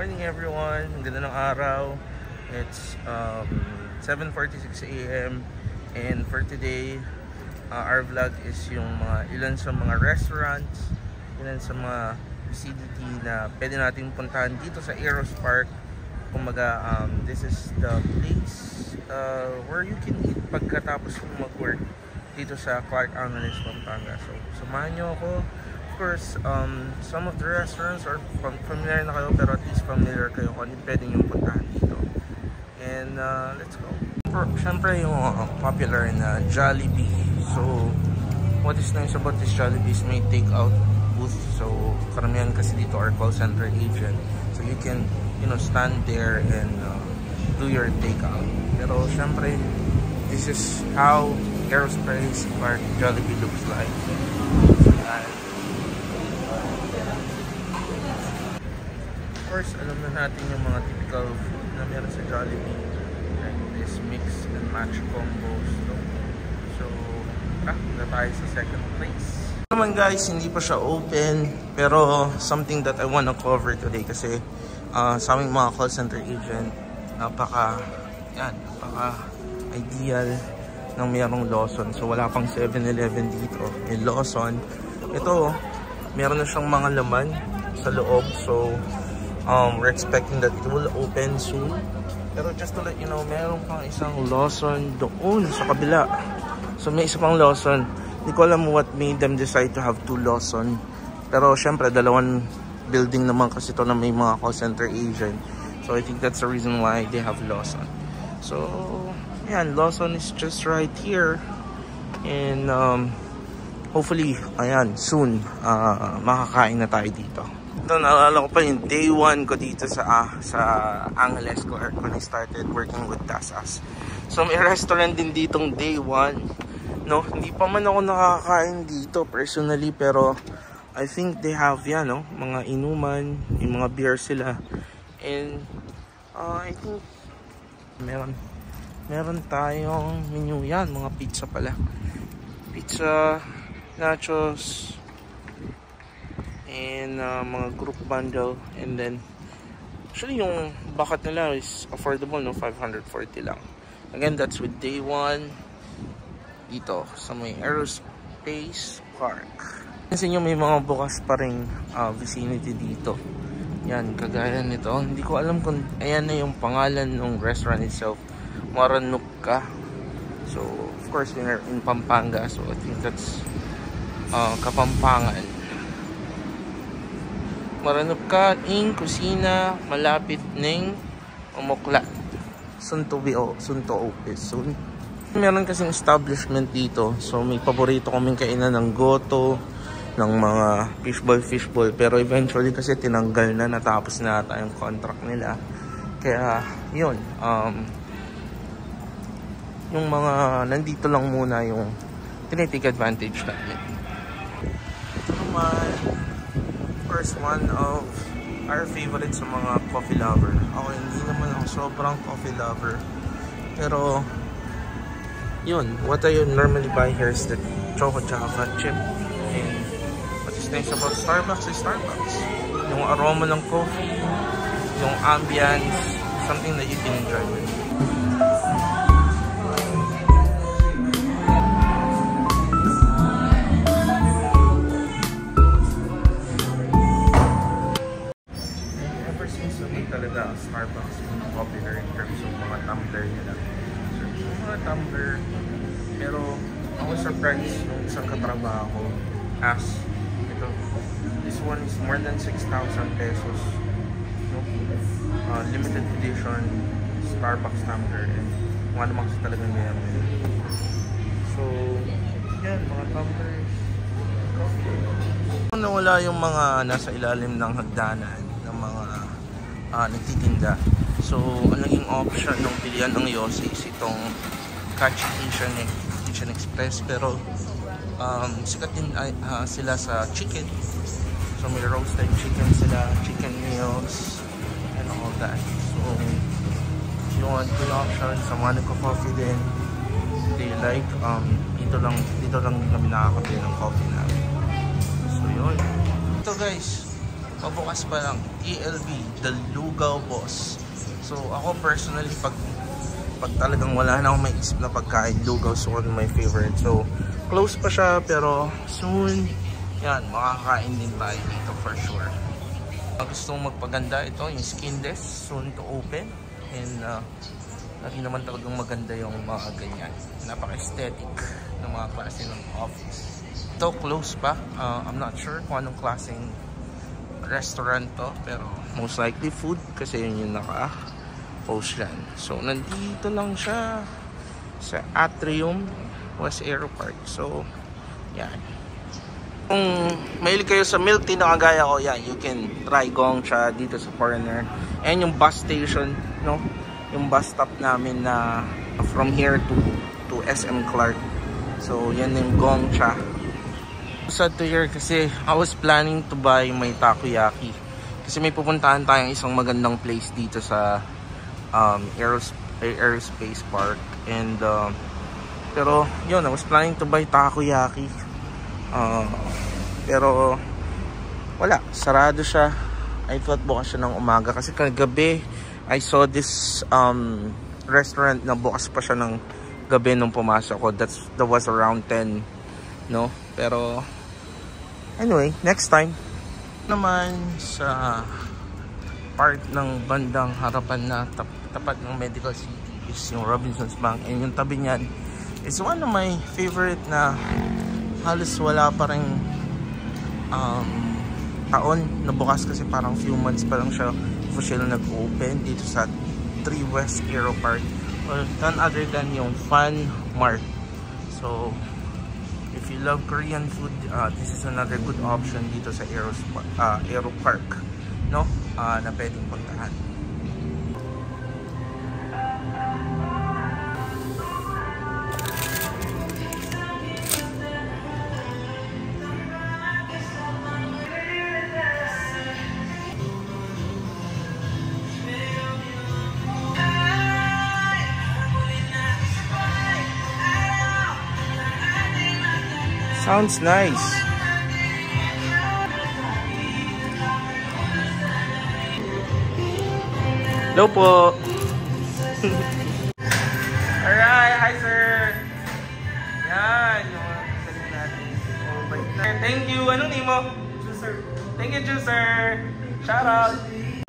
morning everyone. Ang ganda ng araw. It's 7:46 AM and for today our vlog is yung ilan sa mga restaurants, ilan sa mga vicinity na pwede natin puntahan dito sa Eros Park. Kumaga, this is the place where you can eat pagkatapos mong mag-work dito sa Clark Angeles, Pampanga. So samahan nyo ako. Of course, some of the restaurants are familiar na kayo, pero at least familiar kayo kung ano pwede nyo puntahan dito. And let's go. Siyempre yung popular na Jollibee. So what is nice about this Jollibee is may take-out booth. So karamihan kasi dito are call center agent. So you can, you know, stand there and do your take-out. Pero siyempre, this is how Eros Park Jollibee looks like. Of course, alam na natin yung mga typical food na meron sa Jollibee, like this mix and match combos. So na tayo sa second place. Naman guys, hindi pa siya open, pero something that I wanna cover today kasi sa aming mga call center agent, napaka ideal ng mayroong Lawson. So wala pang 7-Eleven dito, may Lawson. Ito, meron na siyang mga laman sa loob. So we're expecting that it will open soon. Pero just to let you know, meron pang isang Lawson doon sa kabila. So may isa pang Lawson. Hindi ko alam what made them decide to have two Lawson. Pero syempre, dalawang building naman kasi ito na may mga call center agent. So I think that's the reason why they have Lawson. So yan, Lawson is just right here. And hopefully, ayan, soon makakain na tayo dito. Ito, naalala ko pa yung day 1 ko dito sa Angeles when I started working with Tasas. So may restaurant din ditong day 1. No, hindi pa man ako nakakain dito personally, pero I think they have yan, no, mga inuman, yung mga beer sila. And I think meron tayong menu yan, mga pizza pala. Pizza, nachos, and mga group bundle. And then actually yung bucket nila is affordable, no, 540 lang. Again, that's with day 1 dito sa may Aerospace Park. Kasi nyo may mga bukas pa ring vicinity dito. Yan, kagaya nito. Hindi ko alam kung ayan na yung pangalan ng restaurant itself. Maranupka. So of course we're in Pampanga, so I think that's Kapampangan. Maranupka ing kusina malapit ning Umuklat. Soon to open soon. Meron kasing establishment dito, so may paborito kaming kainan ng goto, ng mga fishball, pero eventually kasi tinanggal na, natapos na ata yung contract nila. Kaya yun, yung mga nandito lang muna yung tinitake advantage namin. Ito naman, first one of our favorites sa mga coffee lover. Ako hindi naman ako sobrang coffee lover, pero yun, what I normally buy here is the Choco Java chip. And what is nice about Starbucks is Starbucks. Yung aroma ng coffee, yung ambience, something that you can enjoy with. Ever since may talaga Starbucks yung popular in terms of mga tumbler nila. Mga tumbler, pero ako surprised nung isang katrabaho ko as ito, this one is more than 6,000 pesos, no? Limited edition Starbucks tumbler, and mga naman kasi talagang meron. So yan, mga tumblers, coffee. Nawala yung mga nasa ilalim ng hagdanan ng mga nagtitinda. So ang naging option ng pilihan ng Yossi is itong Catch Kitchen Express, pero sikat din sila sa chicken. So may roasted chicken sila, chicken meals and all that. So if you want good option, sa mga nagko-coffee din, they like dito lang kami nakakabili ng coffee namin. So yun, ito guys, Pabukas pa lang, ELB, The Lugaw Boss. So ako personally, pag talagang wala na akong maisip na pagkain, lugaw is one of my favorite. So close pa siya, pero soon yan, makakain din tayo dito for sure. Gusto kong magpaganda, ito yung Skinless, soon to open. And lagi naman talagang maganda yung mga ganyan. Napaka-aesthetic ng mga klase ng office. Ito close pa, I'm not sure kung anong klaseng restaurant to, pero most likely food kasi yun yung naka-post yan. So nandito lang siya sa Atrium, West Aero Park. So yan. Kung mahilig kayo sa milk tea na kagaya ko, yan, you can try Gongcha dito sa Foreigner. And yung bus station, no? Yung bus stop namin na from here to SM Clark. So yan yung Gongcha. Sad to hear kasi I was planning to buy my takoyaki. Kasi may pupuntahan tayong isang magandang place dito sa Aerospace Park. And pero yun, I was planning to buy takoyaki. Pero wala, sarado siya. I thought bukas siya ng umaga kasi kagabi I saw this restaurant na bukas pa siya ng gabi nung pumasok ko. That was around 10, no? Pero anyway, next time naman sa part ng bandang harapan na tapat ng Medical City is yung Robinsons Bank, and yung tabi niyan is one of my favorite na halos wala pa rin taon na bukas kasi parang few months pa lang siya official nag-open dito sa 3 West Aero Park, or none other than yung Fun Mart. So if you love Korean food, this is another good option dito sa Aero Park, no? Na pwedeng puntahan. Sounds nice. Hello po. Alright, hi sir. Yan, yung salit natin. Oh, bait na. Thank you. Anong name mo? Juicer. Thank you, Juicer. Shout out.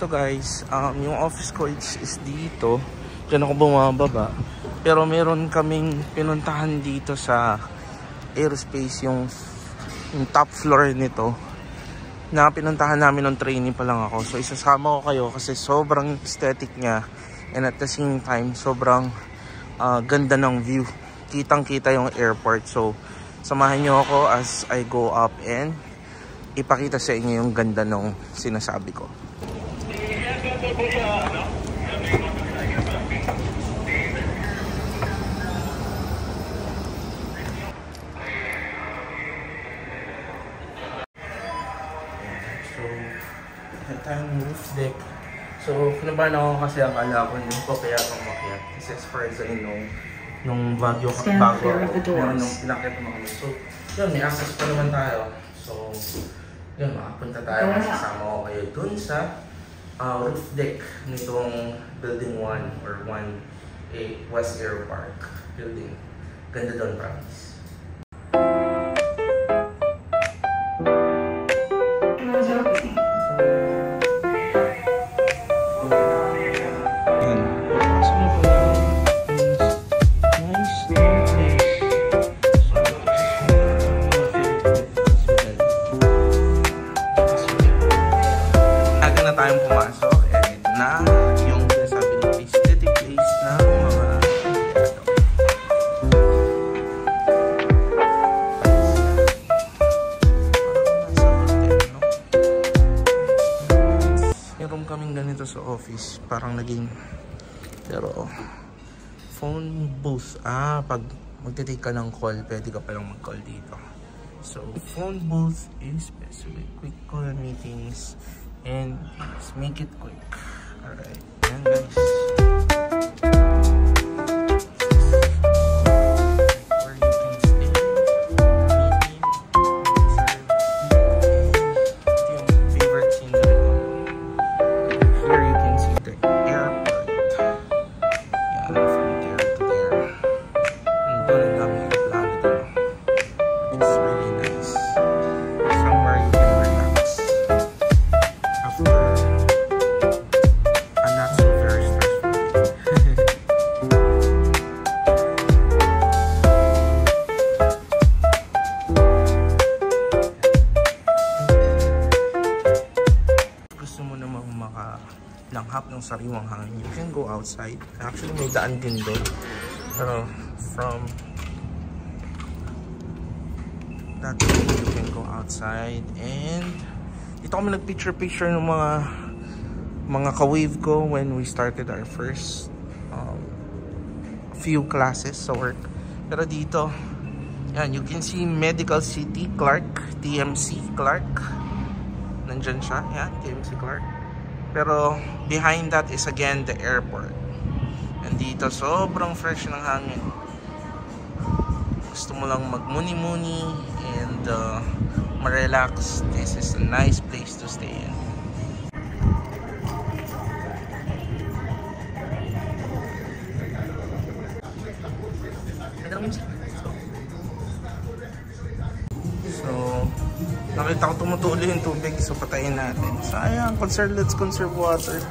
Ito guys, yung office ko is dito. Diyan ako bumababa. Pero meron kaming pinuntahan dito sa Aerospace, yung top floor nito na pinuntahan namin nung training pa lang ako. So isasama ko kayo kasi sobrang aesthetic niya, and at the same time sobrang ganda ng view, kitang kita yung airport. So samahan nyo ako as I go up and ipakita sa inyo yung ganda ng sinasabi ko. Tayong roof deck. So kinabahan ako kasi akala ko hindi ko kaya akong makiat. Kasi as far as I know, nung bago nung pinakit mo kami. So yun, may access pa naman tayo. So yun, makapunta tayo. Kasama ko kayo dun sa roof deck nitong building 1 or 1A West Aero Park building. Ganda doon, promise. Tayong pumasok, and ito na yung sinasabi ng aesthetic place na mga meron kaming ganito sa office, parang naging, pero phone booth, pag magtitake ka ng call, pwede ka palang mag-call dito. So phone booth is best with quick call meetings. And let's make it quick. Alright, yan guys. Where you can stay, meeting, observe. Ito yung favorite scene na really nice. Somewhere you can relax after a not so very stressful day. Gusto mo namang makalanghap ng sariwang hangin, you can go outside. Actually, may daan din doon. Pero from that way, you can go outside. And dito kami nagpicture-picture ng mga ka-wave ko when we started our first few classes sa work. Pero dito, yan, you can see Medical City, Clark, TMC Clark. Nandyan siya, yan, TMC Clark. Pero behind that is again the airport. And dito, sobrang fresh ng hangin. Gusto mo lang magmuni-muni and ma-relax. This is a nice place to stay in. So, nakita ko tumutulo yung tubig, so patayin natin. So, ayan, let's conserve water.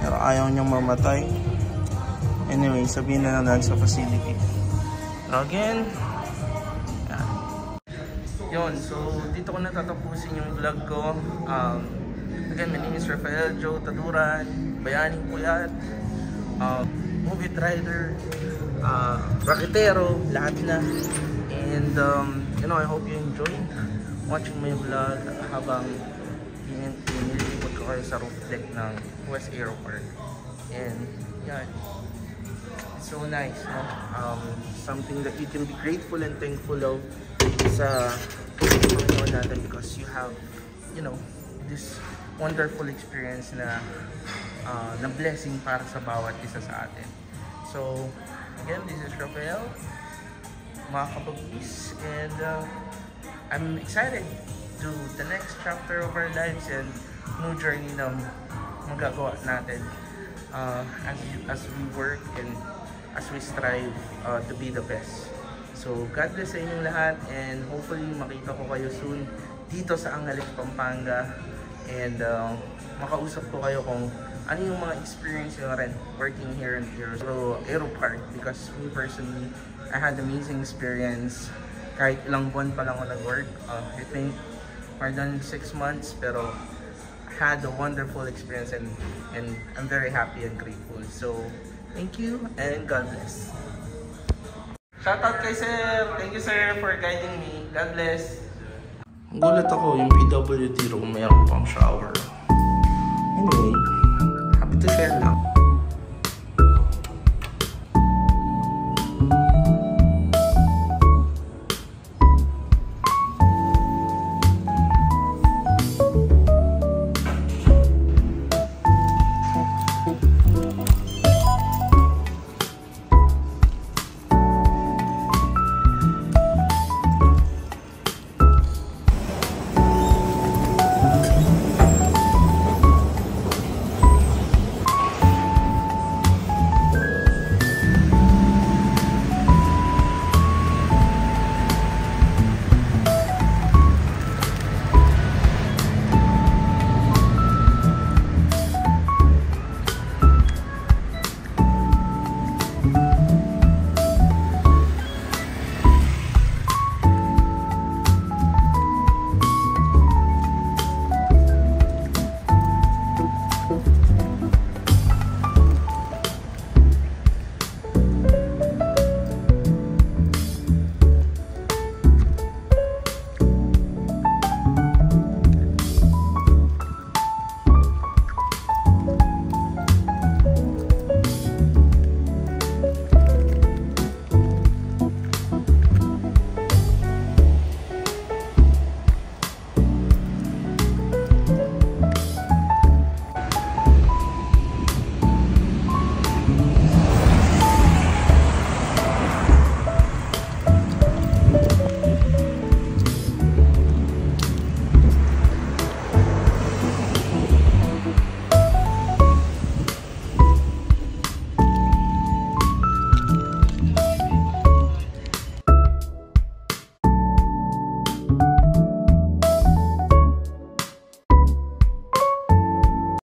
Pero ayaw niyang mamatay. Anyway, sabihin na lang sa facility. Again, yan. Yun, so dito ko natatapusin yung vlog ko. Again, my name is Rafael Joe Taduran, bayaning puyat, movie rider, raketero, lahat na. And you know, I hope you enjoy watching my vlog habang nililipot ko kayo sa roof deck ng West Aeropark. And yan, it's so nice, no? Something that you can be grateful and thankful of sa Panginoon natin, because you have, you know, this wonderful experience na blessing para sa bawat isa sa atin. So again, this is Rafael, mga kabagis, and I'm excited to the next chapter of our lives and new journey na magagawa natin as we work and as we strive to be the best. So God bless sa inyong lahat, and hopefully makita ko kayo soon dito sa Angeles, Pampanga, and makausap ko kayo kung ano yung mga experience nyo rin working here in Aeropark, because me personally, I had amazing experience. Kahit ilang buwan pa lang ako nag-work, I think more than 6 months, pero I had a wonderful experience, and I'm very happy and grateful. So thank you and God bless. Shoutout kay Sir! Thank you, Sir, for guiding me. God bless. Gulat ako, yung PWD room mayroon pang shower. Anyway, happy to share lang.